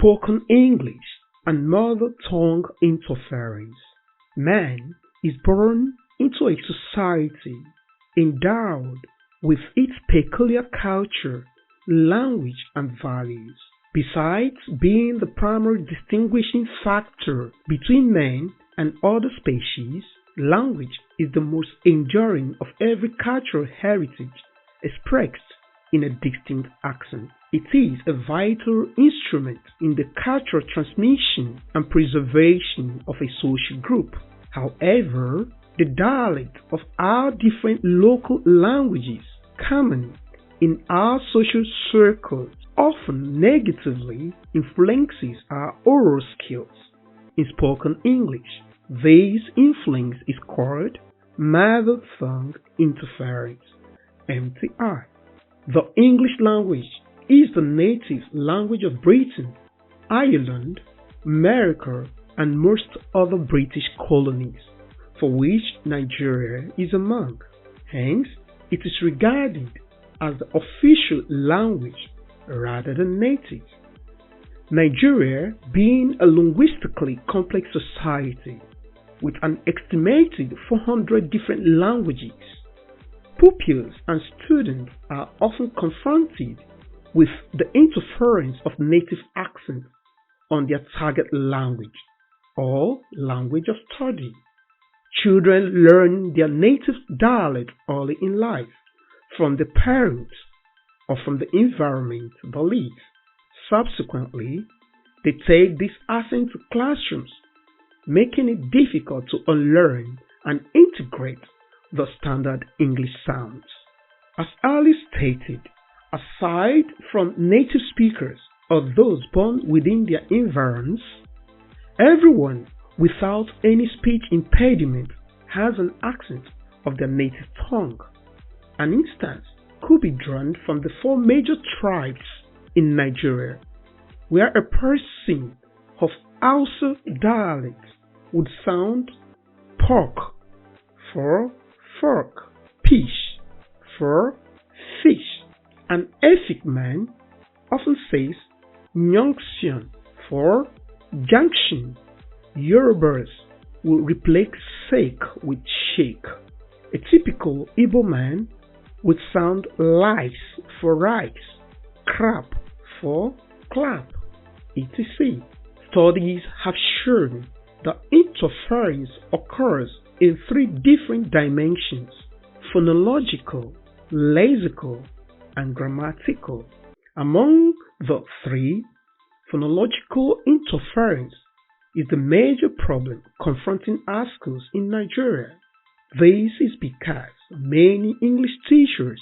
spoken English and mother tongue interference. Man is born into a society endowed with its peculiar culture, language, and values. Besides being the primary distinguishing factor between men and other species, language is the most enduring of every cultural heritage expressed in a distinct accent. It is a vital instrument in the cultural transmission and preservation of a social group. However, the dialect of our different local languages common in our social circles often negatively influences our oral skills. In spoken English, this influence is called mother tongue interference, MTI. The English language is the native language of Britain, Ireland, America, and most other British colonies, for which Nigeria is among. Hence, it is regarded as the official language rather than native. Nigeria being a linguistically complex society with an estimated 400 different languages, pupils and students are often confronted with the interference of native accents on their target language or language of study. Children learn their native dialect early in life from the parents or from the environment they live. Subsequently, they take this accent to classrooms, making it difficult to unlearn and integrate the standard English sounds. As earlier stated, aside from native speakers or those born within their environs, everyone without any speech impediment has an accent of their native tongue. An instance could be drawn from the four major tribes in Nigeria, where a person of Hausa dialect would sound pork for fork, fish for fish. An Efik man often says junction for junction. Yorubas will replace sake with shake. A typical Igbo man would sound lice for rice, crap for clap, etc. Studies have shown that interference occurs in three different dimensions: phonological, lexical, and grammatical. Among the three, phonological interference is the major problem confronting our schools in Nigeria. This is because many English teachers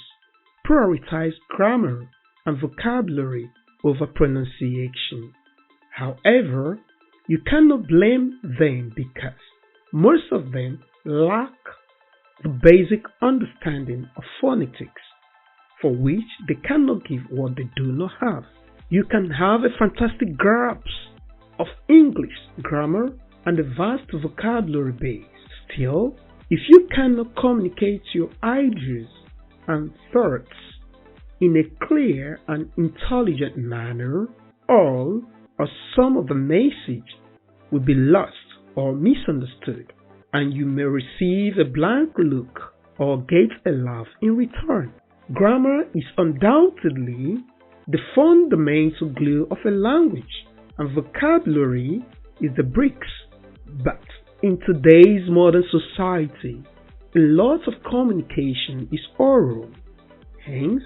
prioritize grammar and vocabulary over pronunciation. However, you cannot blame them because most of them lack the basic understanding of phonetics, for which they cannot give what they do not have. You can have a fantastic grasp of English grammar and a vast vocabulary base. Still, if you cannot communicate your ideas and thoughts in a clear and intelligent manner, all or some of the message will be lost or misunderstood, and you may receive a blank look or get a laugh in return. Grammar is undoubtedly the fundamental glue of a language, and vocabulary is the bricks. But in today's modern society, a lot of communication is oral. Hence,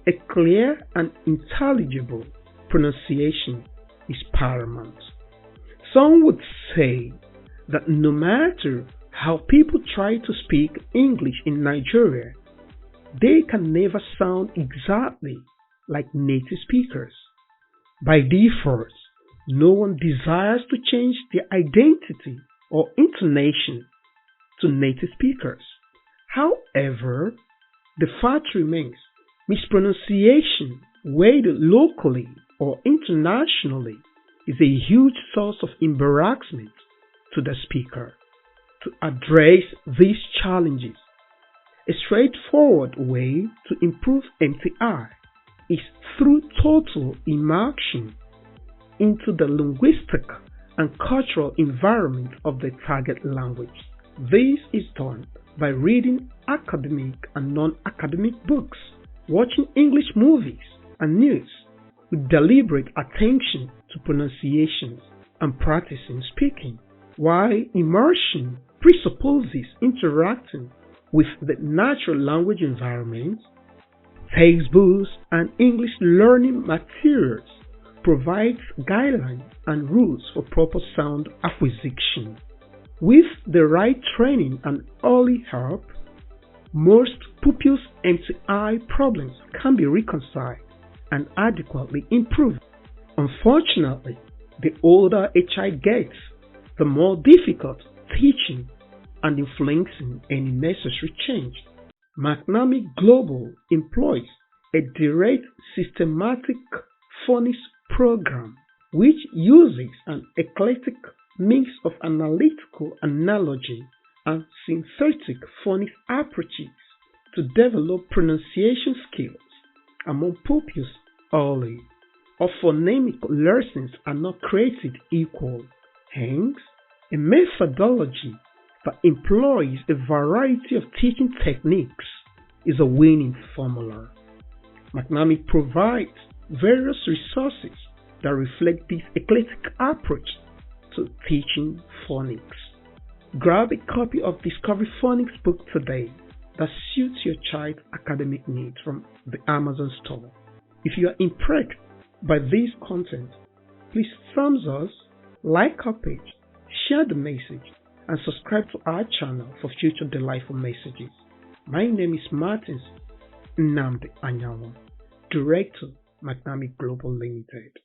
a clear and intelligible pronunciation is paramount. Some would say that no matter how people try to speak English in Nigeria, they can never sound exactly like native speakers. By default, no one desires to change their identity or intonation to native speakers. However, the fact remains, mispronunciation, whether locally or internationally, is a huge source of embarrassment to the speaker. To address these challenges, a straightforward way to improve MTI is through total immersion into the linguistic and cultural environment of the target language. This is done by reading academic and non-academic books, watching English movies and news with deliberate attention to pronunciations and practicing speaking, while immersion presupposes interacting with the natural language environment. Textbooks and English learning materials provide guidelines and rules for proper sound acquisition. With the right training and early help, most pupils' MCI problems can be reconciled and adequately improved. Unfortunately, the older a child gets, the more difficult teaching and influencing any necessary change. McNamee Global employs a direct systematic phonics program which uses an eclectic mix of analytical analogy and synthetic phonics approaches to develop pronunciation skills among pupils early. All phonemic lessons are not created equal. Hence, a methodology that employs a variety of teaching techniques is a winning formula. McNamee provides various resources that reflect this eclectic approach to teaching phonics. Grab a copy of Discovery Phonics book today that suits your child's academic needs from the Amazon store. If you are impressed by this content, please thumbs us, like our page, share the message, and subscribe to our channel for future delightful messages. My name is Martins Nnamdi Anyanwu, Director, McNamee Global Limited.